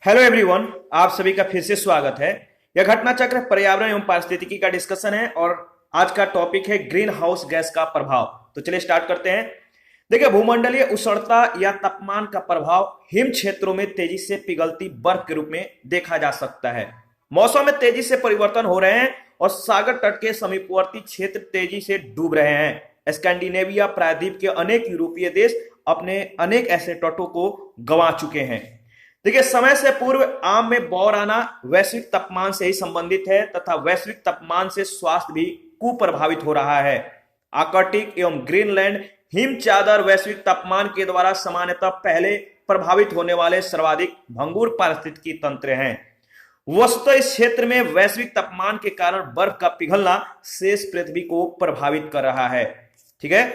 Hello everyone, आप सभी का फिर से स्वागत है। यह घटना चक्र पर्यावरण एवं पारिस्थितिकी का डिस्कशन है और आज का टॉपिक है ग्रीन हाउस गैस का प्रभाव। तो चलिए स्टार्ट करते हैं। देखिए, भूमंडलीय उष्णता या तापमान का प्रभाव हिम क्षेत्रों में तेजी से पिघलती बर्फ के रूप में देखा जा सकता है। मौसम में तेजी से परिवर्तन हो रहे हैं और सागर तट के समीपवर्ती क्षेत्र तेजी से डूब रहे हैं। स्कैंडिनेविया प्रायद्वीप के अनेक यूरोपीय देश अपने अनेक ऐसे तटों को गंवा चुके हैं। देखिए, समय से पूर्व आम में बौर आना वैश्विक तापमान से ही संबंधित है तथा वैश्विक तापमान से स्वास्थ्य भी कुप्रभावित हो रहा है। आर्कटिक एवं ग्रीनलैंड हिम चादर वैश्विक तापमान के द्वारा सामान्यतः पहले प्रभावित होने वाले सर्वाधिक भंगुर पारिस्थितिकी तंत्र हैं। वस्तुतः इस क्षेत्र में वैश्विक तापमान के कारण बर्फ का पिघलना शेष पृथ्वी को प्रभावित कर रहा है। ठीक है,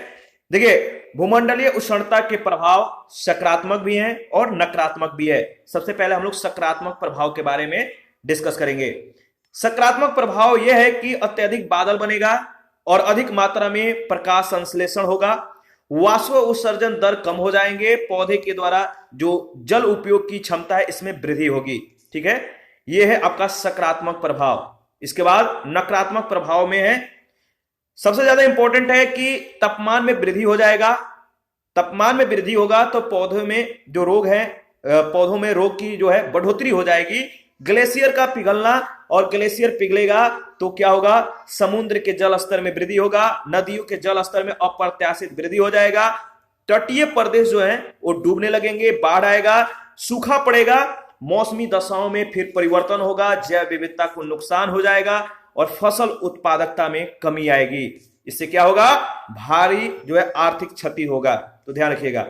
देखिए, भूमंडलीय उष्णता के प्रभाव सकारात्मक भी हैं और नकारात्मक भी है। सबसे पहले हम लोग सकारात्मक प्रभाव के बारे में डिस्कस करेंगे। सकारात्मक प्रभाव यह है कि अत्यधिक बादल बनेगा और अधिक मात्रा में प्रकाश संश्लेषण होगा। वाष्प उत्सर्जन दर कम हो जाएंगे। पौधे के द्वारा जो जल उपयोग की क्षमता है इसमें वृद्धि होगी। ठीक है, यह है आपका सकारात्मक प्रभाव। इसके बाद नकारात्मक प्रभाव में है, सबसे ज्यादा इंपॉर्टेंट है कि तापमान में वृद्धि हो जाएगा। तापमान में वृद्धि होगा तो पौधों में जो रोग है, पौधों में रोग की जो है बढ़ोतरी हो जाएगी। ग्लेशियर का पिघलना, और ग्लेशियर पिघलेगा तो क्या होगा, समुद्र के जल स्तर में वृद्धि होगा। नदियों के जल स्तर में अप्रत्याशित वृद्धि हो जाएगा। तटीय प्रदेश जो है वो डूबने लगेंगे, बाढ़ आएगा, सूखा पड़ेगा, मौसमी दशाओं में फिर परिवर्तन होगा, जैव विविधता को नुकसान हो जाएगा और फसल उत्पादकता में कमी आएगी। इससे क्या होगा, भारी जो है आर्थिक क्षति होगा। तो ध्यान रखिएगा।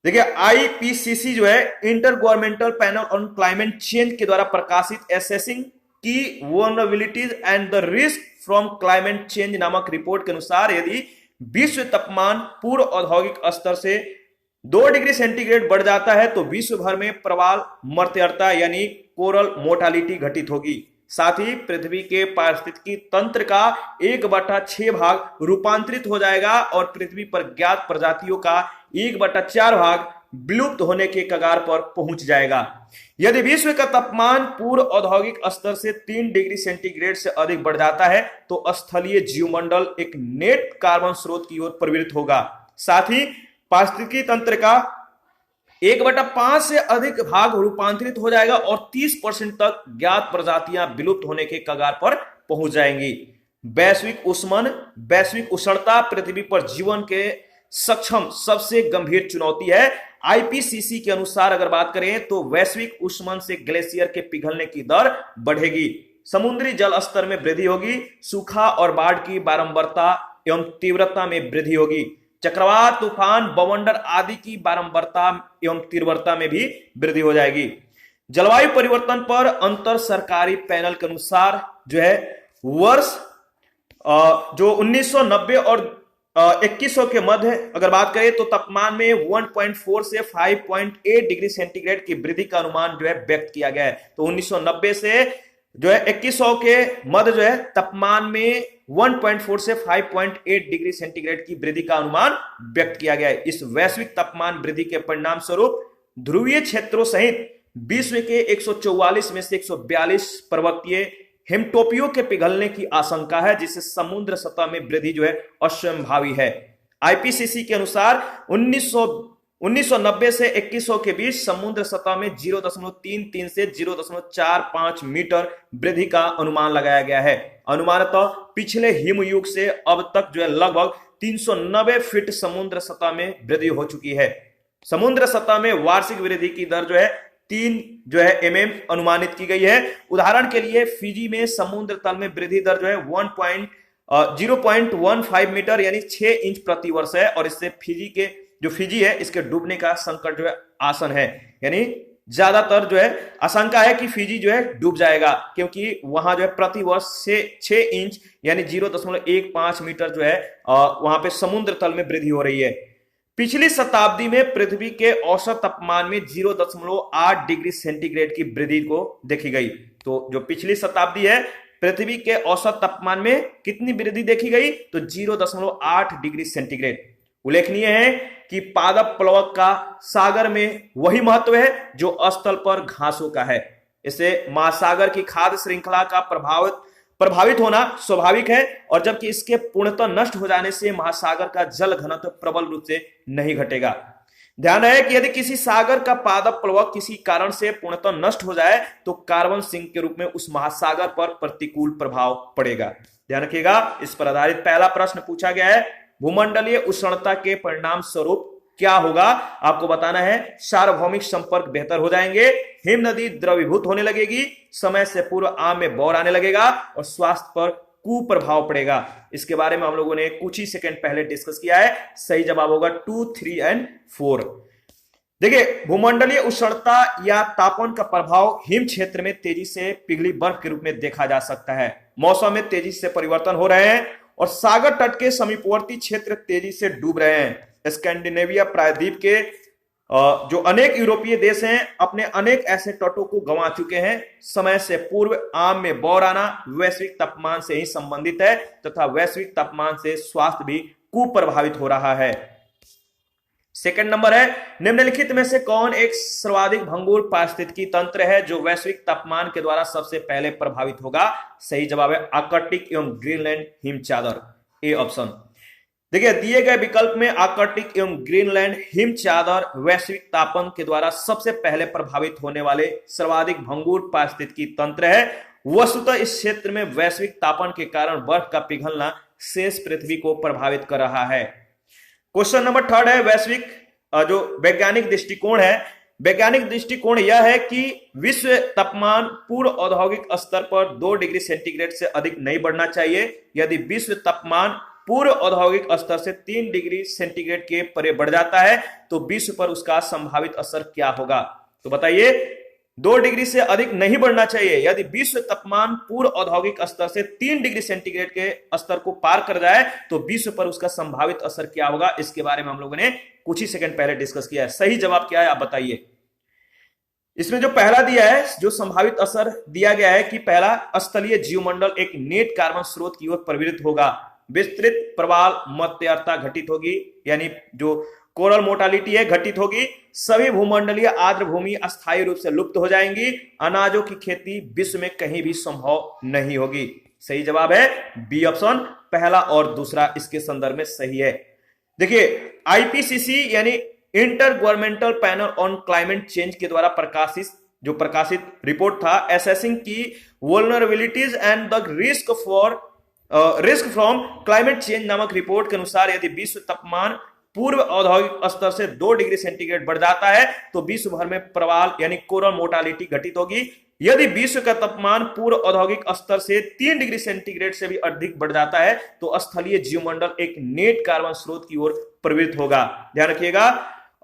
देखिए, आईपीसीसी जो है inter governmental panel on climate change के द्वारा प्रकाशित एसेसिंग की vulnerabilities and the risk from climate change नामक रिपोर्ट के अनुसार यदि विश्व तापमान पूर्व औद्योगिक स्तर से 2 डिग्री सेंटीग्रेड बढ़ जाता है तो विश्व भर में प्रवाल मर्त्यता यानी कोरल मोर्टालिटी घटित होगी। साथ ही पृथ्वी के पारिस्थितिकी तंत्र का 1/6 भाग रूपांतरित हो जाएगा और पृथ्वी पर ज्ञात प्रजातियों का 1/4 भाग विलुप्त होने के कगार पर पहुंच जाएगा। यदि विश्व का तापमान पूर्व औद्योगिक स्तर से 3 डिग्री सेंटीग्रेड से अधिक बढ़ जाता है तो स्थलीय जीवमंडल एक नेट कार्बन स्रोत की ओर प्रवृत्त होगा। साथ ही पारिस्थितिकी तंत्र का 1/5 से अधिक भाग रूपांतरित हो जाएगा और 30% तक ज्ञात प्रजातियां विलुप्त होने के कगार पर पहुंच जाएंगी। वैश्विक उष्णता पृथ्वी पर जीवन के सक्षम सबसे गंभीर चुनौती है। आईपीसीसी के अनुसार अगर बात करें तो वैश्विक उष्णन से ग्लेशियर के पिघलने की दर बढ़ेगी, समुद्री जल स्तर में वृद्धि होगी, सूखा और बाढ़ की बारंबारता एवं तीव्रता में वृद्धि होगी, चक्रवात, तूफान, बवंडर आदि की बारंबारता एवं तीव्रता में भी वृद्धि हो जाएगी। जलवायु परिवर्तन पर अंतर सरकारी पैनल के अनुसार जो है वर्ष जो 1990 और 2100 के मध्य अगर बात करें तो तापमान में 1.4 से 5.8 डिग्री सेंटीग्रेड की वृद्धि का अनुमान जो है व्यक्त किया गया है। तो 1990 से जो है 2100 के मध्य जो है तापमान में 1.4 से 5.8 डिग्री सेंटीग्रेड की वृद्धि का अनुमान व्यक्त किया गया है। इस वैश्विक तापमान वृद्धि के परिणाम स्वरूप ध्रुवीय क्षेत्रों सहित विश्व के 144 में से 142 पर्वतीय हिमटोपियों के पिघलने की आशंका है, जिससे समुद्र सतह में वृद्धि जो है असंभावी है। आईपीसीसी के अनुसार 1990 से 2100 के बीच समुद्र सतह में 0.33 से 0.45 मीटर वृद्धि का अनुमान लगाया गया है। अनुमानतः पिछले हिमयुग से अब तक जो है लगभग 390 फीट समुद्र सतह में वृद्धि हो चुकी है। समुद्र सतह में वार्षिक वृद्धि की दर जो है 3 जो है mm अनुमानित की गई है। उदाहरण के लिए फिजी में समुद्र तल में वृद्धि दर जो है 0.15 मीटर यानी 6 इंच प्रति वर्ष है और इससे फिजी है इसके डूबने का संकट जो है आसन है, यानी ज्यादातर जो है आशंका है कि फिजी जो है डूब जाएगा, क्योंकि वहां जो है प्रति वर्ष से 6 इंच यानी 0.15 मीटर जो है वहां पे समुद्र तल में वृद्धि हो रही है। पिछली शताब्दी में पृथ्वी के औसत तापमान में 0.8 डिग्री सेंटीग्रेड की वृद्धि को देखी गई। तो जो पिछली शताब्दी है पृथ्वी के औसत तापमान में कितनी वृद्धि देखी गई, तो 0.8 डिग्री सेंटीग्रेड। उल्लेखनीय है कि पादप प्लवक का सागर में वही महत्व है जो स्थल पर घासों का है। इससे महासागर की खाद्य श्रृंखला का प्रभावित होना स्वाभाविक है, और जबकि इसके पूर्णतः नष्ट हो जाने से महासागर का जल घनत्व प्रबल रूप से नहीं घटेगा। ध्यान रहे कि यदि किसी सागर का पादप प्लवक किसी कारण से पूर्णतः नष्ट हो जाए तो कार्बन सिंक के रूप में उस महासागर पर प्रतिकूल प्रभाव पड़ेगा। ध्यान रखिएगा, इस पर आधारित पहला प्रश्न पूछा गया है, भूमंडलीय उष्णता के परिणाम स्वरूप क्या होगा। आपको बताना है सार्वभौमिक संपर्क बेहतर हो जाएंगे, हिम नदी द्रवीभूत होने लगेगी, समय से पूर्व आम में बौर आने लगेगा और स्वास्थ्य पर कुप्रभाव पड़ेगा। इसके बारे में हम लोगों ने कुछ ही सेकंड पहले डिस्कस किया है। सही जवाब होगा 2, 3 एंड 4। देखिए, भूमंडलीय उष्णता या तापमान का प्रभाव हिम क्षेत्र में तेजी से पिघली बर्फ के रूप में देखा जा सकता है। मौसम में तेजी से परिवर्तन हो रहे हैं और सागर तट के समीपवर्ती क्षेत्र तेजी से डूब रहे हैं। स्कैंडिनेविया प्रायद्वीप के जो अनेक यूरोपीय देश हैं अपने अनेक ऐसे तटों को गंवा चुके हैं। समय से पूर्व आम में बौर आना वैश्विक तापमान से ही संबंधित है तथा वैश्विक तापमान से स्वास्थ्य भी कुप्रभावित हो रहा है। सेकंड नंबर है, निम्नलिखित में से कौन एक सर्वाधिक भंगुर पारिस्थितिकी तंत्र है जो वैश्विक तापमान के द्वारा सबसे पहले प्रभावित होगा। सही जवाब है आर्कटिक एवं ग्रीनलैंड हिम चादर, ए ऑप्शन। देखिए, दिए गए विकल्प में आर्कटिक एवं ग्रीनलैंड हिम चादर वैश्विक तापन के द्वारा सबसे पहले प्रभावित होने वाले सर्वाधिक भंगुर पारिस्थितिकी तंत्र है। वस्तुतः इस क्षेत्र में वैश्विक तापन के कारण बर्फ का पिघलना शेष पृथ्वी को प्रभावित कर रहा है। क्वेश्चन नंबर थर्ड है, वैश्विक जो वैज्ञानिक दृष्टिकोण है, वैज्ञानिक दृष्टिकोण यह है कि विश्व तापमान पूर्व औद्योगिक स्तर पर 2 डिग्री सेंटीग्रेड से अधिक नहीं बढ़ना चाहिए। यदि विश्व तापमान पूर्व औद्योगिक स्तर से 3 डिग्री सेंटीग्रेड के परे बढ़ जाता है तो विश्व पर उसका संभावित असर क्या होगा। तो बताइए, 2 डिग्री से अधिक नहीं बढ़ना चाहिए। यदि विश्व तापमान पूर्व औद्योगिक स्तर से 3 डिग्री सेंटीग्रेड के स्तर को पार कर जाए तो विश्व पर उसका संभावित असर क्या होगा। इसके बारे में हम लोगों ने कुछ ही सेकंड पहले डिस्कस किया है। सही जवाब क्या है आप बताइए। इसमें जो पहला दिया है, जो संभावित असर दिया गया है कि पहला, स्थलीय जीवमंडल एक नेट कार्बन स्रोत की ओर प्रवृत्त होगा, विस्तृत प्रवाल मत्स्यता घटित होगी, यानी जो कोरल मोर्टालिटी है घटित होगी, सभी भूमंडलीय आर्द्र भूमि अस्थायी रूप से लुप्त हो जाएंगी, अनाजों की खेती विश्व में कहीं भी संभव नहीं होगी। सही जवाब है बी ऑप्शन, पहला और दूसरा इसके संदर्भ में सही है। देखिए, आईपीसीसी यानी inter governmental panel on climate change के द्वारा प्रकाशित रिपोर्ट था, असेसिंग की vulnerabilities and the risk from climate change नामक रिपोर्ट के अनुसार यदि विश्व तापमान पूर्व औद्योगिक स्तर से 2 डिग्री सेंटीग्रेड बढ़ जाता है तो विश्व भर में प्रवाल यानी कोरल मोर्टालिटी घटित होगी। यदि विश्व का तापमान पूर्व औद्योगिक स्तर से 3 डिग्री सेंटीग्रेड से भी अधिक बढ़ जाता है तो स्थलीय जीवमंडल एक नेट कार्बन स्रोत की ओर प्रवृत्त होगा। ध्यान रखिएगा।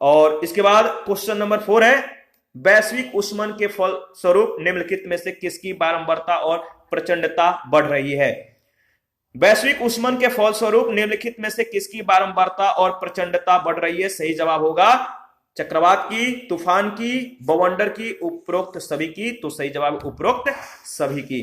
और इसके बाद क्वेश्चन नंबर 4 है, वैश्विक ऊष्मन के फल स्वरूप निम्नलिखित में से किसकी बारंबारता और प्रचंडता बढ़ रही है। वैश्विक ऊष्मन के फलस्वरूप निम्नलिखित में से किसकी बारंबारता और प्रचंडता बढ़ रही है। सही जवाब होगा चक्रवात की, तूफान की, बवंडर की, उपरोक्त सभी की। तो सही जवाब उपरोक्त सभी की।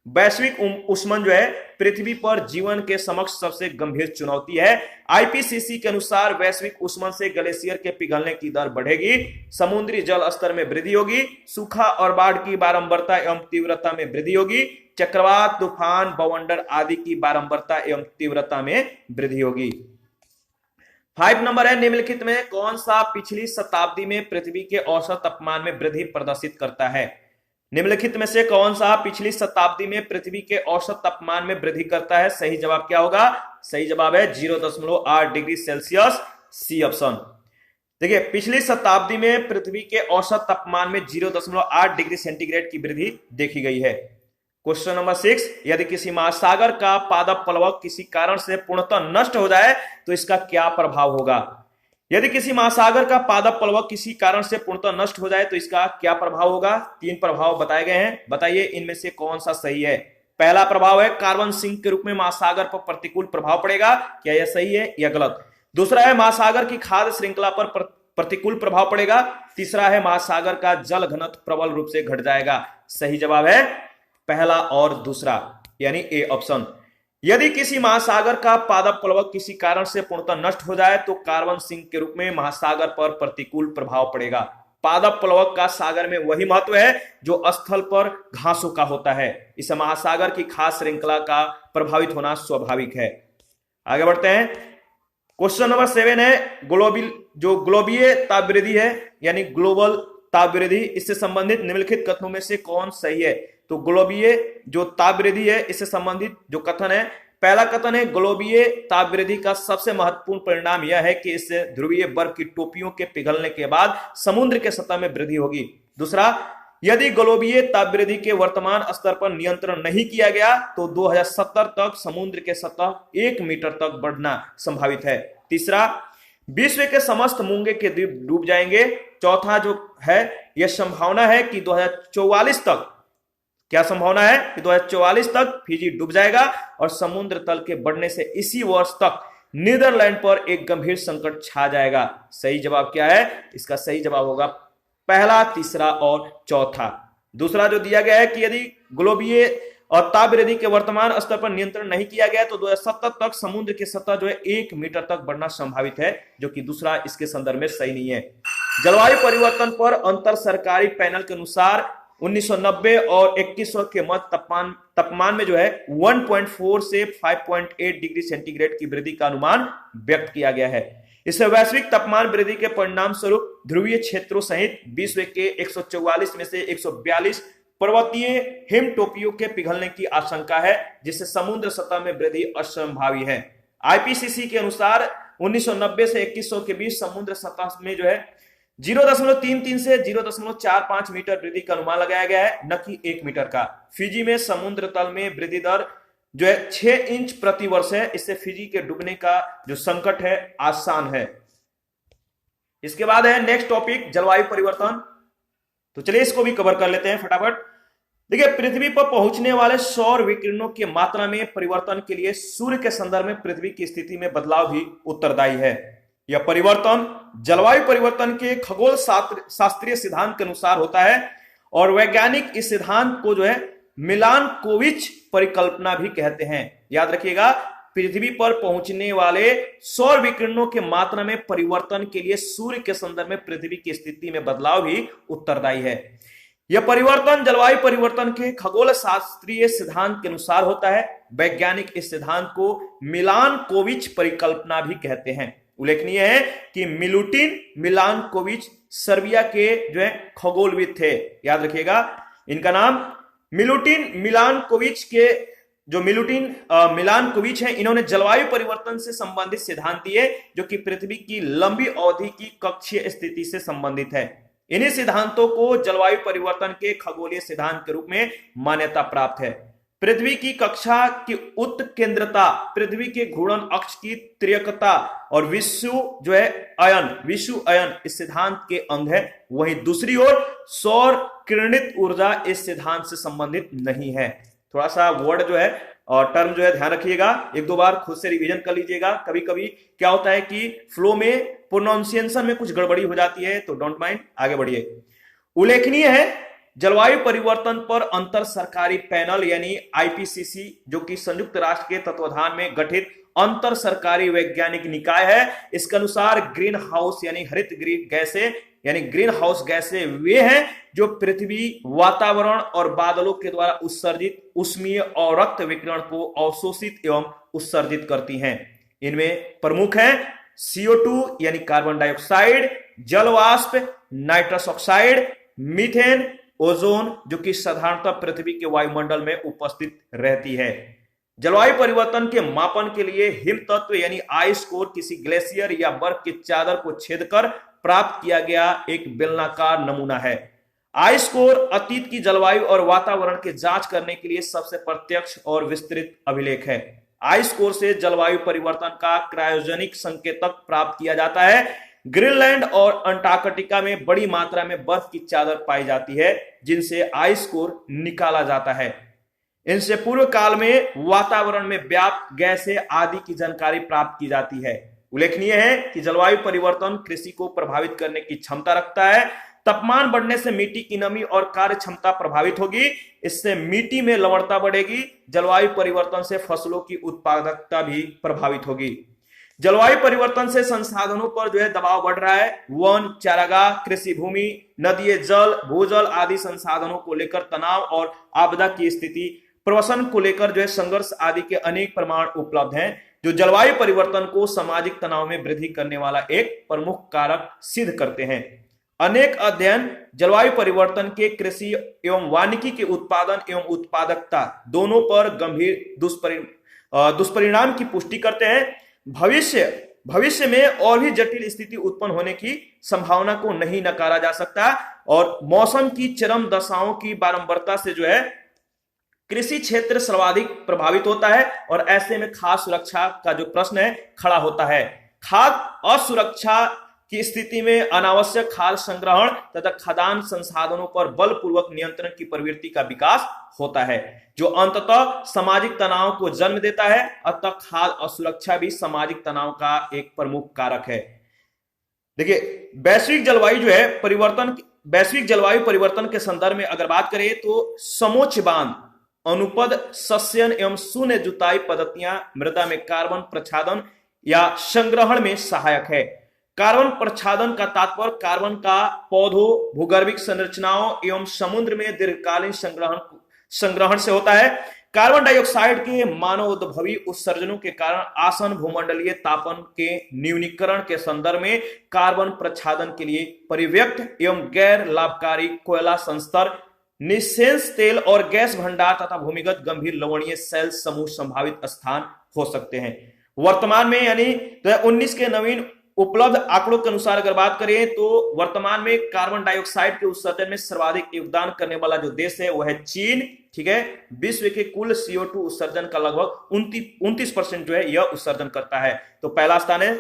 वैश्विक ऊष्मन जो है पृथ्वी पर जीवन के समक्ष सबसे गंभीर चुनौती है। आईपीसीसी के अनुसार वैश्विक ऊष्मन से ग्लेशियर के पिघलने की दर बढ़ेगी, समुद्री जल स्तर में वृद्धि होगी, सूखा और बाढ़ की बारंबारता एवं तीव्रता में वृद्धि होगी, चक्रवात, तूफान, बवंडर आदि की बारंबारता एवं तीव्रता में वृद्धि होगी। 5 नंबर है, निम्नलिखित में कौन सा पिछली शताब्दी में पृथ्वी के औसत तापमान में वृद्धि प्रदर्शित करता है। निम्नलिखित में से कौन सा पिछली शताब्दी में पृथ्वी के औसत तापमान में वृद्धि करता है। सही जवाब क्या होगा। सही जवाब है 0.8 डिग्री सेल्सियस, सी ऑप्शन। देखिए, पिछली शताब्दी में पृथ्वी के औसत तापमान में 0.8 डिग्री सेंटीग्रेड की वृद्धि देखी गई है। क्वेश्चन नंबर 6, यदि किसी महासागर का पादप प्लवक किसी कारण से पूर्णतः नष्ट हो जाए तो इसका क्या प्रभाव होगा। यदि किसी महासागर का पादप प्लवक किसी कारण से पूर्णतः नष्ट हो जाए तो इसका क्या प्रभाव होगा। 3 प्रभाव बताए गए हैं, बताइए इनमें से कौन सा सही है। पहला प्रभाव है कार्बन सिंक के रूप में महासागर पर प्रतिकूल प्रभाव पड़ेगा, क्या यह सही है या गलत। दूसरा है महासागर की खाद्य श्रृंखला पर प्रतिकूल प्रभाव पड़ेगा। तीसरा है महासागर का जल घनत्व प्रबल रूप से घट जाएगा। सही जवाब है पहला और दूसरा यानी ए ऑप्शन। यदि किसी महासागर का पादप प्लवक किसी कारण से पूर्णतः नष्ट हो जाए तो कार्बन सिंक के रूप में महासागर पर प्रतिकूल प्रभाव पड़ेगा। पादप प्लवक का सागर में वही महत्व है जो स्थल पर घासों का होता है। इस महासागर की खास श्रृंखला का प्रभावित होना स्वाभाविक है। आगे बढ़ते हैं। क्वेश्चन नंबर 7 है ग्लोबीय तापवृद्धि है यानी ग्लोबल तापवृद्धि, इससे संबंधित निम्नलिखित कथनों में से कौन सही है। तो ग्लोबीय जो तापवृद्धि है इससे संबंधित जो कथन है, पहला कथन है ग्लोबीय तापवृद्धि का सबसे महत्वपूर्ण परिणाम यह है कि इससे ध्रुवीय बर्फ की टोपियों के पिघलने के बाद समुद्र के सतह में वृद्धि होगी। दूसरा, यदि ग्लोबीय तापवृद्धि के वर्तमान स्तर पर नियंत्रण नहीं किया गया तो 2070 तक समुद्र के सतह 1 मीटर तक बढ़ना संभावित है। तीसरा, विश्व के समस्त मूंगे के द्वीप डूब जाएंगे। चौथा जो है यह संभावना है कि 2044 तक, क्या संभावना है कि 2044 तक फिजी डूब जाएगा और समुद्र तल के बढ़ने से इसी वर्ष तक नीदरलैंड पर एक गंभीर संकट छा जाएगा। सही जवाब क्या है? इसका सही जवाब होगा पहला, तीसरा और चौथा। दूसरा जो दिया गया है कि यदि ग्लोबीय और तापवृद्धि के वर्तमान स्तर पर नियंत्रण नहीं किया गया तो 2070 तक समुद्र की सतह जो है 1 मीटर तक बढ़ना संभावित है, जो कि दूसरा इसके संदर्भ में सही नहीं है। जलवायु परिवर्तन पर अंतर सरकारी पैनल के अनुसार 1990 और 2100 के मध्य तापमान में जो है 1.4 से 5.8 डिग्री सेंटीग्रेड की वृद्धि का अनुमान व्यक्त किया गया है। इससे वैश्विक तापमान वृद्धि के परिणाम स्वरूप ध्रुवीय क्षेत्रों सहित विश्व के 144 में से 142 पर्वतीय हिम टोपियों के पिघलने की आशंका है, जिससे समुद्र सतह में वृद्धि असंभावी है। आईपीसीसी के अनुसार 1990 से 2100 के बीच समुद्र सतह में जो है 0.33 से 0.45 मीटर वृद्धि का अनुमान लगाया गया है, न कि 1 मीटर का। फिजी में समुद्र तल में वृद्धि दर जो है 6 इंच प्रति वर्ष है। इससे फिजी के डूबने का जो संकट है आसान है। इसके बाद है नेक्स्ट टॉपिक जलवायु परिवर्तन। तो चलिए इसको भी कवर कर लेते हैं फटाफट। देखिए, पृथ्वी पर पहुंचने वाले सौर विकिरणों की मात्रा में परिवर्तन के लिए सूर्य के संदर्भ में पृथ्वी की स्थिति में बदलाव भी उत्तरदायी है। यह परिवर्तन जलवायु परिवर्तन के खगोल शास्त्रीय सिद्धांत के अनुसार होता है और वैज्ञानिक इस सिद्धांत को जो है मिलानकोविच परिकल्पना भी कहते हैं। याद रखिएगा, पृथ्वी पर पहुंचने वाले सौर विकिरणों के मात्रा में परिवर्तन के लिए सूर्य के संदर्भ में पृथ्वी की स्थिति में बदलाव भी उत्तरदायी है। यह परिवर्तन जलवायु परिवर्तन के खगोल शास्त्रीय सिद्धांत के अनुसार होता है। वैज्ञानिक इस सिद्धांत को मिलानकोविच परिकल्पना भी कहते हैं। उल्लेखनीय है कि मिलुटिन मिलानकोविच सर्बिया के जो है खगोलविद थे। याद रखिएगा, इनका नाम मिलुटिन मिलानकोविच के जो मिलानकोविच हैं, इन्होंने जलवायु परिवर्तन से संबंधित सिद्धांत दिए जो कि पृथ्वी की लंबी अवधि की कक्षीय स्थिति से संबंधित है। इन्हीं सिद्धांतों को जलवायु परिवर्तन के खगोलीय सिद्धांत के रूप में मान्यता प्राप्त है। पृथ्वी की कक्षा की उत्केंद्रता, पृथ्वी के घूर्णन अक्ष की त्रियकता और विषुव अयन इस सिद्धांत के अंग है। वहीं दूसरी ओर सौर किरणित ऊर्जा इस सिद्धांत से संबंधित नहीं है। थोड़ा सा वर्ड जो है और टर्म जो है ध्यान रखिएगा, 1-2 बार खुद से रिवीजन कर लीजिएगा। कभी कभी क्या होता है कि फ्लो में प्रोनाउंसिएशन में कुछ गड़बड़ी हो जाती है, तो डोंट माइंड, आगे बढ़िए। उल्लेखनीय है, जलवायु परिवर्तन पर अंतर सरकारी पैनल यानी आईपीसीसी, जो कि संयुक्त राष्ट्र के तत्वाधान में गठित अंतर सरकारी वैज्ञानिक निकाय है, इसके अनुसार ग्रीन हाउस यानी हरित गैसें यानी ग्रीन हाउस गैसें वे हैं जो पृथ्वी, वातावरण और बादलों के द्वारा उत्सर्जित ऊष्मीय और रक्त विकिरण को अवशोषित एवं उत्सर्जित करती हैं। इनमें प्रमुख हैं CO2 यानी कार्बन डाइऑक्साइड, जल वाष्प, नाइट्रस ऑक्साइड, मीथेन, ओजोन, जो कि साधारणतः पृथ्वी के वायुमंडल में उपस्थित रहती है। जलवायु परिवर्तन के मापन के लिए हिम तत्व यानी आइस कोर किसी ग्लेशियर या बर्फ की चादर को छेद कर प्राप्त किया गया एक बेलनाकार नमूना है। आइस कोर अतीत की जलवायु और वातावरण की जांच करने के लिए सबसे प्रत्यक्ष और विस्तृत अभिलेख है। आइस कोर से जलवायु परिवर्तन का क्रायोजेनिक संकेतक प्राप्त किया जाता है। ग्रीनलैंड और अंटार्कटिका में बड़ी मात्रा में बर्फ की चादर पाई जाती है, जिनसे आइस कोर निकाला जाता है। इनसे पूर्व काल में वातावरण में व्याप्त गैसें आदि की जानकारी प्राप्त की जाती है। उल्लेखनीय है कि जलवायु परिवर्तन कृषि को प्रभावित करने की क्षमता रखता है तापमान बढ़ने से मिट्टी की नमी और कार्य क्षमता प्रभावित होगी, इससे मिट्टी में लवणता बढ़ेगी। जलवायु परिवर्तन से फसलों की उत्पादकता भी प्रभावित होगी। जलवायु परिवर्तन से संसाधनों पर जो है दबाव बढ़ रहा है। वन, चारागाह, कृषि भूमि, नदियों, जल, भूजल आदि संसाधनों को लेकर तनाव और आपदा की स्थिति, प्रवसन को लेकर जो है संघर्ष आदि के अनेक प्रमाण उपलब्ध हैं, जो जलवायु परिवर्तन को सामाजिक तनाव में वृद्धि करने वाला एक प्रमुख कारक सिद्ध करते हैं। अनेक अध्ययन जलवायु परिवर्तन के कृषि एवं वानिकी के उत्पादन एवं उत्पादकता दोनों पर गंभीर दुष्परिणाम की पुष्टि करते हैं। भविष्य में और भी जटिल स्थिति उत्पन्न होने की संभावना को नहीं नकारा जा सकता और मौसम की चरम दशाओं की बारंबारता से जो है कृषि क्षेत्र सर्वाधिक प्रभावित होता है और ऐसे में खाद्य सुरक्षा का जो प्रश्न है खड़ा होता है। खाद्य असुरक्षा की स्थिति में अनावश्यक खाद्य संग्रहण तथा खाद्यान्न संसाधनों पर बलपूर्वक नियंत्रण की प्रवृत्ति का विकास होता है, जो अंततः सामाजिक तनाव को जन्म देता है। अतः खाद्य असुरक्षा भी सामाजिक तनाव का एक प्रमुख कारक है। देखिए, वैश्विक जलवायु परिवर्तन के संदर्भ में अगर बात करें तो समोच्च बांध, अनुपद सस्यन एवं शून्य जुताई पद्धतियां मृदा में कार्बन प्रच्छादन या संग्रहण में सहायक है। कार्बन प्रच्छादन का तात्पर्य कार्बन का पौधों, भूगर्भिक संरचनाओं एवं समुद्र में दीर्घकालीन संग्रहण से होता है। कार्बन डाइऑक्साइड के मानवोद्भवी उत्सर्जनों के कारण आसन भूमंडलीय तापन के न्यूनीकरण के संदर्भ में कार्बन प्रच्छादन के लिए परिव्यक्त एवं गैर लाभकारी कोयला संस्तर, निस्सेंस तेल और गैस भंडार तथा भूमिगत गंभीर लवणीय सेल समूह संभावित स्थान हो सकते हैं। वर्तमान में यानी 2019 के नवीन उपलब्ध आंकड़ों के अनुसार अगर बात करें तो वर्तमान में कार्बन डाइऑक्साइड के उत्सर्जन में सर्वाधिक योगदान करने वाला जो देश है वो है चीन। ठीक है, विश्व के कुल CO2 उत्सर्जन का लगभग 29% जो है यह उत्सर्जन करता है। तो पहला स्थान है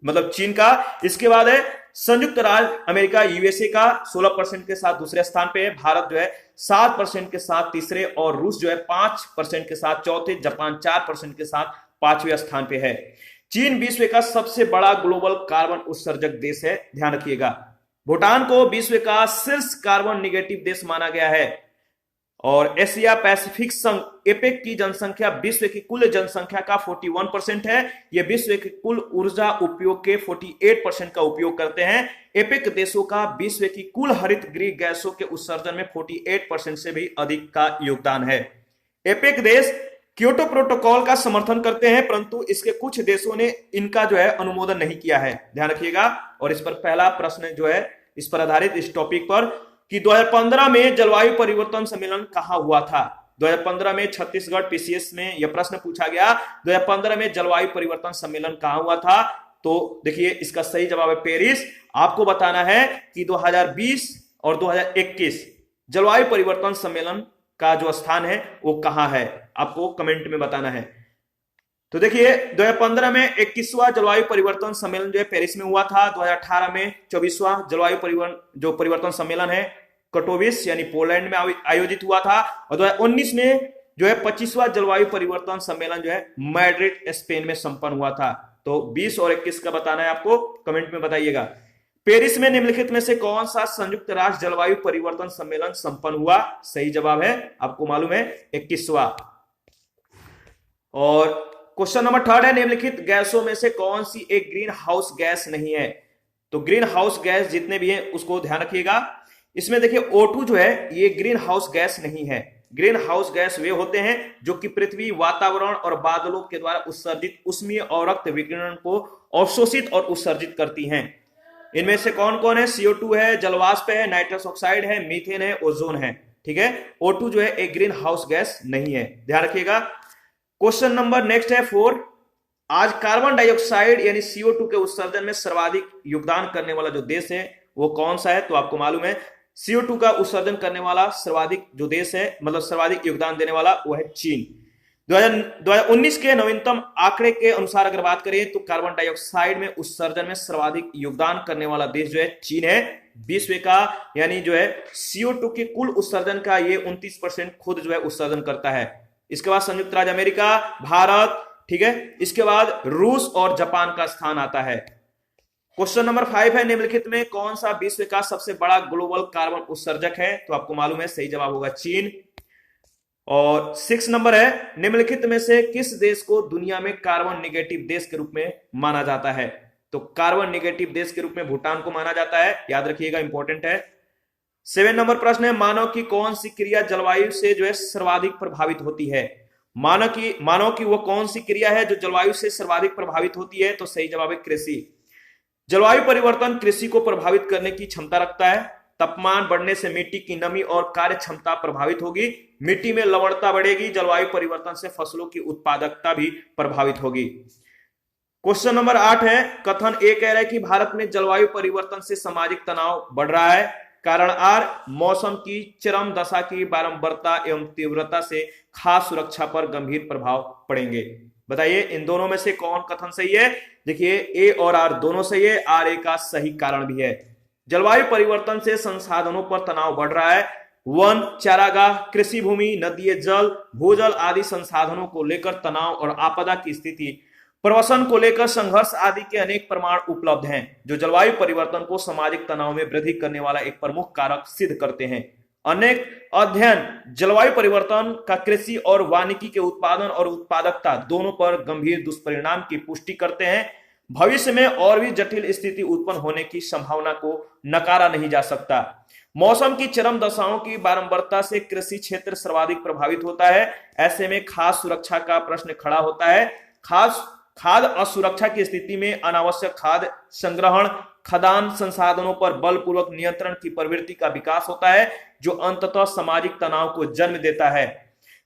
मतलब चीन का। इसके बाद है संयुक्त राज्य अमेरिका USA का 16% के साथ दूसरे स्थान पे है। भारत जो है 7% के साथ तीसरे और रूस जो है 5% के साथ चौथे, जापान 4% के साथ पांचवें स्थान पे है। चीन विश्व का सबसे बड़ा ग्लोबल कार्बन उत्सर्जक देश है, ध्यान रखिएगा। भूटान को विश्व का शीर्ष कार्बन निगेटिव देश माना गया है और एशिया पैसिफिक संघ एपेक की जनसंख्या विश्व की कुल जनसंख्या का 41% है। यह विश्व के कुल ऊर्जा उपयोग के 48% का उपयोग करते हैं। एपेक देशों का विश्व की कुल हरित गृह गैसों के उत्सर्जन में 48% से भी अधिक का योगदान है। एपेक देश क्योटो प्रोटोकॉल का समर्थन करते हैं, परंतु इसके कुछ देशों ने इनका जो है अनुमोदन नहीं किया है, ध्यान रखिएगा। और इस पर पहला प्रश्न जो है इस पर आधारित इस टॉपिक पर कि 2015 में जलवायु परिवर्तन सम्मेलन कहां हुआ था। 2015 में छत्तीसगढ़ PCS में यह प्रश्न पूछा गया, 2015 में जलवायु परिवर्तन सम्मेलन कहां हुआ था। तो देखिए इसका सही जवाब है पेरिस। आपको बताना है कि 2020 और 2021 जलवायु परिवर्तन सम्मेलन का जो स्थान है वो कहां है, आपको कमेंट में बताना है। तो देखिए 2015 में 21वां जलवायु परिवर्तन सम्मेलन जो है पेरिस में हुआ था। 2018 में 24वां जलवायु परिवर्तन सम्मेलन है कटोविस यानी पोलैंड में आयोजित हुआ था और 2019 में जो है 25वां जलवायु परिवर्तन सम्मेलन जो है मैड्रिड स्पेन में संपन्न हुआ था। तो 20 और 21 का बताना है आपको, कमेंट में बताइएगा। पेरिस में निम्नलिखित में से कौन सा संयुक्त राष्ट्र जलवायु परिवर्तन सम्मेलन संपन्न हुआ। सही जवाब है आपको मालूम है 21वां। और क्वेश्चन नंबर 3 है निम्नलिखित गैसों में से कौन सी एक ग्रीन हाउस गैस नहीं है। तो ग्रीन हाउस गैस जितने भी हैं उसको ध्यान रखिएगा। इसमें देखिए O2 जो है ये ग्रीन हाउस गैस नहीं है। ग्रीन हाउस गैस वे होते हैं जो कि पृथ्वी, वातावरण और बादलों के द्वारा उत्सर्जित उष्मीय और रक्त विकिरण को अवशोषित और उत्सर्जित करती हैं। इनमें से कौन कौन है, CO2 है, जलवाष्प है, नाइट्रस ऑक्साइड है, मीथेन है, ओजोन है। ठीक है, O2 जो है एक ग्रीन हाउस गैस नहीं है, ध्यान रखिएगा। क्वेश्चन नंबर नेक्स्ट है 4। आज कार्बन डाइऑक्साइड यानी CO2 के उत्सर्जन में सर्वाधिक योगदान करने वाला जो देश है वो कौन सा है। तो आपको मालूम है CO2 का उत्सर्जन करने वाला सर्वाधिक जो देश है, मतलब सर्वाधिक योगदान देने वाला वो है चीन। 2019 के नवीनतम आंकड़े के अनुसार अगर बात करें तो कार्बन डाइऑक्साइड में उत्सर्जन में सर्वाधिक योगदान करने वाला देश जो है चीन है। विश्व का यानी जो है CO2 के कुल उत्सर्जन का ये 29% खुद जो है उत्सर्जन करता है। इसके बाद संयुक्त राज्य अमेरिका, भारत, ठीक है, इसके बाद रूस और जापान का स्थान आता है। क्वेश्चन नंबर 5 है, निम्नलिखित में कौन सा विश्व का सबसे बड़ा ग्लोबल कार्बन उत्सर्जक है? तो आपको मालूम है, सही जवाब होगा चीन। और 6 नंबर है, निम्नलिखित में से किस देश को दुनिया में कार्बन निगेटिव देश के रूप में माना जाता है? तो कार्बन निगेटिव देश के रूप में भूटान को माना जाता है, याद रखिएगा, इंपॉर्टेंट है। 7 नंबर प्रश्न है, मानव की कौन सी क्रिया जलवायु से जो है सर्वाधिक प्रभावित होती है? मानव की वो कौन सी क्रिया है जो जलवायु से सर्वाधिक प्रभावित होती है? तो सही जवाब है कृषि। जलवायु परिवर्तन कृषि को प्रभावित करने की क्षमता रखता है। तापमान बढ़ने से मिट्टी की नमी और कार्य क्षमता प्रभावित होगी, मिट्टी में लवणता बढ़ेगी, जलवायु परिवर्तन से फसलों की उत्पादकता भी प्रभावित होगी। क्वेश्चन नंबर 8 है, कथन ए कह रहा है कि भारत में जलवायु परिवर्तन से सामाजिक तनाव बढ़ रहा है। कारण आर, मौसम की चरम दशा की बारंबारता एवं तीव्रता से खाद्य सुरक्षा पर गंभीर प्रभाव पड़ेंगे। बताइए इन दोनों में से कौन कथन सही है? देखिए ए और आर दोनों सही है, आर ए का सही कारण भी है। जलवायु परिवर्तन से संसाधनों पर तनाव बढ़ रहा है। वन, चारागाह, कृषि भूमि, नदीय जल, भूजल आदि संसाधनों को लेकर तनाव और आपदा की स्थिति, प्रवसन को लेकर संघर्ष आदि के अनेक प्रमाण उपलब्ध हैं जो जलवायु परिवर्तन को सामाजिक तनाव में वृद्धि करने वाला एक प्रमुख कारक सिद्ध करते हैं। अनेक अध्ययन जलवायु परिवर्तन का कृषि और वानिकी के उत्पादन और उत्पादकता दोनों पर गंभीर दुष्परिणाम की पुष्टि करते हैं। भविष्य में और भी जटिल स्थिति उत्पन्न होने की संभावना को नकारा नहीं जा सकता। मौसम की चरम दशाओं की बारंबारता से कृषि क्षेत्र सर्वाधिक प्रभावित होता है। ऐसे में खाद्य सुरक्षा का प्रश्न खड़ा होता है। खाद्य असुरक्षा की स्थिति में अनावश्यक खाद्य संग्रहण, खदान संसाधनों पर बलपूर्वक नियंत्रण की प्रवृत्ति का विकास होता है जो अंततः सामाजिक तनाव को जन्म देता है।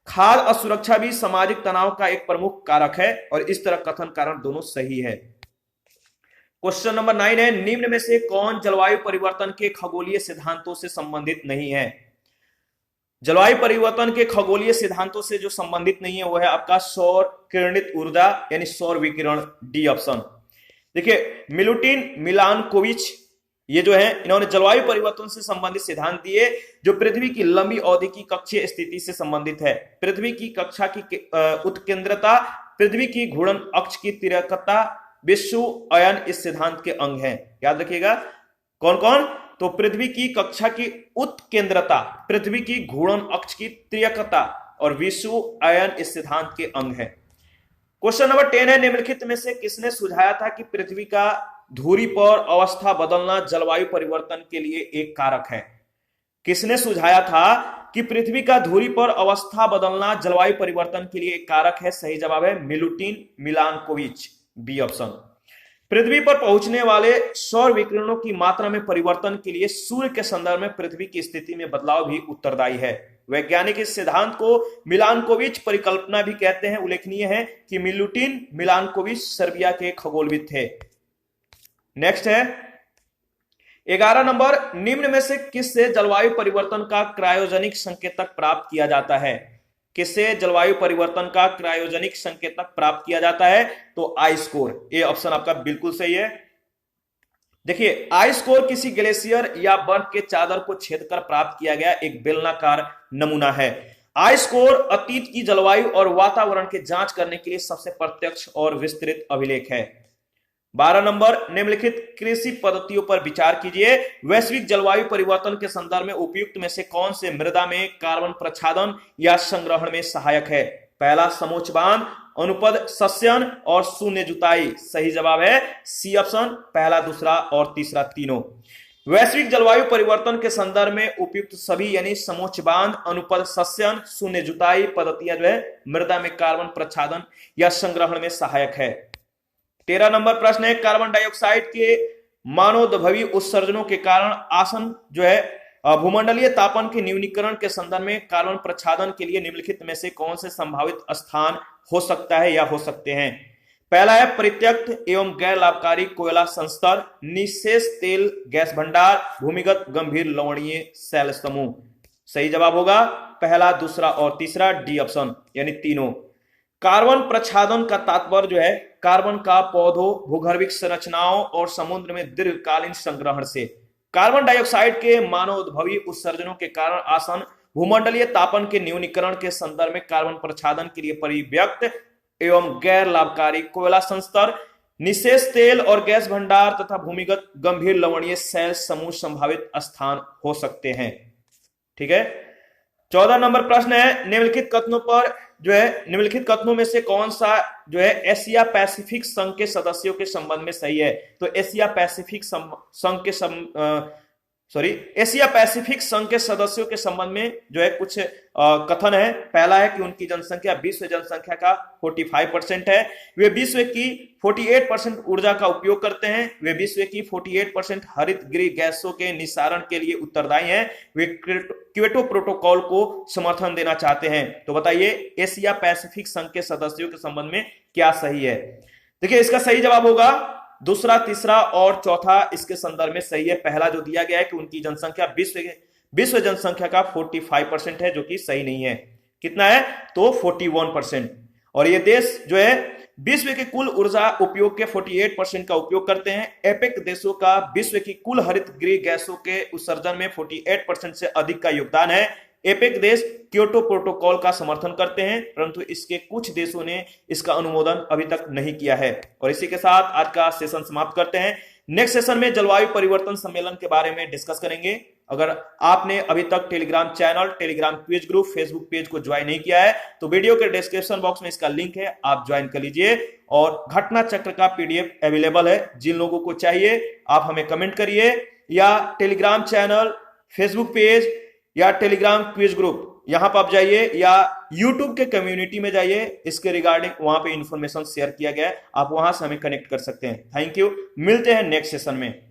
खाद्य असुरक्षा भी सामाजिक तनाव का एक प्रमुख कारक है और इस तरह कथन कारण दोनों सही है। क्वेश्चन नंबर 9 है, निम्न में से कौन जलवायु परिवर्तन के खगोलीय सिद्धांतों से संबंधित नहीं है? जलवायु परिवर्तन के खगोलीय सिद्धांतों से जो संबंधित नहीं है वो है आपका सौर किरणित ऊर्जा यानी सौर विकिरण, डी ऑप्शन। देखिए मिलुटिन मिलानकोविच ये जो है इन्होंने जलवायु परिवर्तन से संबंधित सिद्धांत दिए जो पृथ्वी की लंबी अवधि की कक्षीय स्थिति से संबंधित है। पृथ्वी की कक्षा की उत्केंद्रता, पृथ्वी की घूर्णन अक्ष की तिर्यकता, विश्व अयन इस सिद्धांत के अंग हैं। याद रखिएगा कौन कौन? तो पृथ्वी की कक्षा की उत्केंद्रता, पृथ्वी की घूर्णन अक्ष की तिर्यकता और विश्व अयन इस सिद्धांत के अंग है। क्वेश्चन नंबर 10 है, निम्नलिखित में से किसने सुझाया था कि पृथ्वी का धुरी पर अवस्था बदलना जलवायु परिवर्तन के लिए एक कारक है? किसने सुझाया था कि पृथ्वी का धुरी पर अवस्था बदलना जलवायु परिवर्तन के लिए एक कारक है? सही जवाब है मिलुटिन मिलानकोविच, बी ऑप्शन। पृथ्वी पर पहुंचने वाले सौर विकिरणों की मात्रा में परिवर्तन के लिए सूर्य के संदर्भ में पृथ्वी की स्थिति में बदलाव भी उत्तरदायी है। वैज्ञानिक इस सिद्धांत को मिलानकोविच परिकल्पना भी कहते हैं। उल्लेखनीय है कि मिलुटिन मिलानकोविच सर्बिया के खगोलविद थे। नेक्स्ट है 11 नंबर, निम्न में से किससे जलवायु परिवर्तन का क्रायोजेनिक संकेतक प्राप्त किया जाता है? किससे जलवायु परिवर्तन का क्रायोजेनिक संकेतक प्राप्त किया जाता है? तो आई स्कोर, ये ऑप्शन आपका बिल्कुल सही है। देखिए आई स्कोर किसी ग्लेशियर या बर्फ के चादर को छेद कर प्राप्त किया गया एक बेलनाकार नमूना है। आई स्कोर अतीत की जलवायु और वातावरण की जांच करने के लिए सबसे प्रत्यक्ष और विस्तृत अभिलेख है। 12 नंबर, निम्नलिखित कृषि पद्धतियों पर विचार कीजिए। वैश्विक जलवायु परिवर्तन के संदर्भ में उपयुक्त में से कौन से मृदा में कार्बन प्रच्छादन या संग्रहण में सहायक है? पहला समोच्चबांध, अनुपद सस्यन और शून्य जुताई। सही जवाब है सी ऑप्शन, पहला, दूसरा और तीसरा तीनों। वैश्विक जलवायु परिवर्तन के संदर्भ में उपयुक्त सभी यानी समोच्चबांध, अनुपद सस्यन, शून्य जुताई पद्धतियां जो है मृदा में कार्बन प्रच्छादन या संग्रहण में सहायक है। 13 नंबर प्रश्न है, कार्बन डाइऑक्साइड के मानवोद्भवी उत्सर्जनों के कारण आसन जो है भूमंडलीय तापन के न्यूनीकरण के संदर्भ में कार्बन प्रच्छादन के लिए निम्नलिखित में से कौन से संभावित स्थान हो सकता है या हो सकते हैं? पहला है परित्यक्त एवं गैर लाभकारी कोयला संस्तर, निःशेष तेल गैस भंडार, भूमिगत गंभीर लवणीय शैल समूह। सही जवाब होगा पहला, दूसरा और तीसरा, डी ऑप्शन यानी तीनों। कार्बन प्रच्छादन का तात्पर्य जो है कार्बन का पौधों, भूगर्भिक संरचनाओं और समुद्र में दीर्घकालीन संग्रहण से। कार्बन डाइऑक्साइड के मानवोद्भवी उत्सर्जनों के कारण आसन भूमंडलीय तापन के न्यूनीकरण के संदर्भ में कार्बन प्रच्छादन के लिए परिव्यक्त एवं गैर लाभकारी कोयला संस्तर, निशेष तेल और गैस भंडार तथा भूमिगत गंभीर लवणीय शैल समूह संभावित स्थान हो सकते हैं। ठीक है। 14 नंबर प्रश्न है, निम्नलिखित कथनों पर जो है, निम्नलिखित कथनों में से कौन सा जो है एशिया पैसिफिक संघ के सदस्यों के संबंध में सही है? तो एशिया पैसिफिक संघ के एशिया पैसिफिक संघ के सदस्यों के संबंध में जो है कुछ कथन है। पहला है कि उनकी जनसंख्या विश्व जनसंख्या का 45% है, वे विश्व की 48% ऊर्जा का उपयोग करते हैं, वे विश्व की 48% हरित गृह गैसों के निस्सारण के लिए उत्तरदायी हैं, वे क्योटो प्रोटोकॉल को समर्थन देना चाहते हैं। तो बताइए एशिया पैसिफिक संघ के सदस्यों के संबंध में क्या सही है? देखिए इसका सही जवाब होगा दूसरा, तीसरा और चौथा इसके संदर्भ में सही है। पहला जो दिया गया है कि उनकी जनसंख्या विश्व जनसंख्या का 45% है, जो कि सही नहीं है। कितना है? तो 41%। और ये देश जो है विश्व के कुल ऊर्जा उपयोग के 48% का उपयोग करते हैं। एपेक देशों का विश्व की कुल हरित गृह गैसों के उत्सर्जन में 48% से अधिक का योगदान है। एपेक देश क्योटो प्रोटोकॉल का समर्थन करते हैं, परंतु इसके कुछ देशों ने इसका अनुमोदन अभी तक नहीं किया है। और इसी के साथ आज का सेशन समाप्त करते हैं। नेक्स्ट सेशन में जलवायु परिवर्तन सम्मेलन के बारे में डिस्कस करेंगे। अगर आपने अभी तक Telegram channel, Telegram quiz group, Facebook page को ज्वाइन नहीं किया है तो वीडियो के डिस्क्रिप्शन बॉक्स में इसका लिंक है, आप ज्वाइन कर लीजिए। और घटना चक्र का पीडीएफ अवेलेबल है, जिन लोगों को चाहिए आप हमें कमेंट करिए, या टेलीग्राम चैनल, फेसबुक पेज या टेलीग्राम क्विज ग्रुप यहां पर आप जाइए, या यूट्यूब के कम्युनिटी में जाइए, इसके रिगार्डिंग वहां पे इंफॉर्मेशन शेयर किया गया है, आप वहां से हमें कनेक्ट कर सकते हैं। थैंक यू, मिलते हैं नेक्स्ट सेशन में।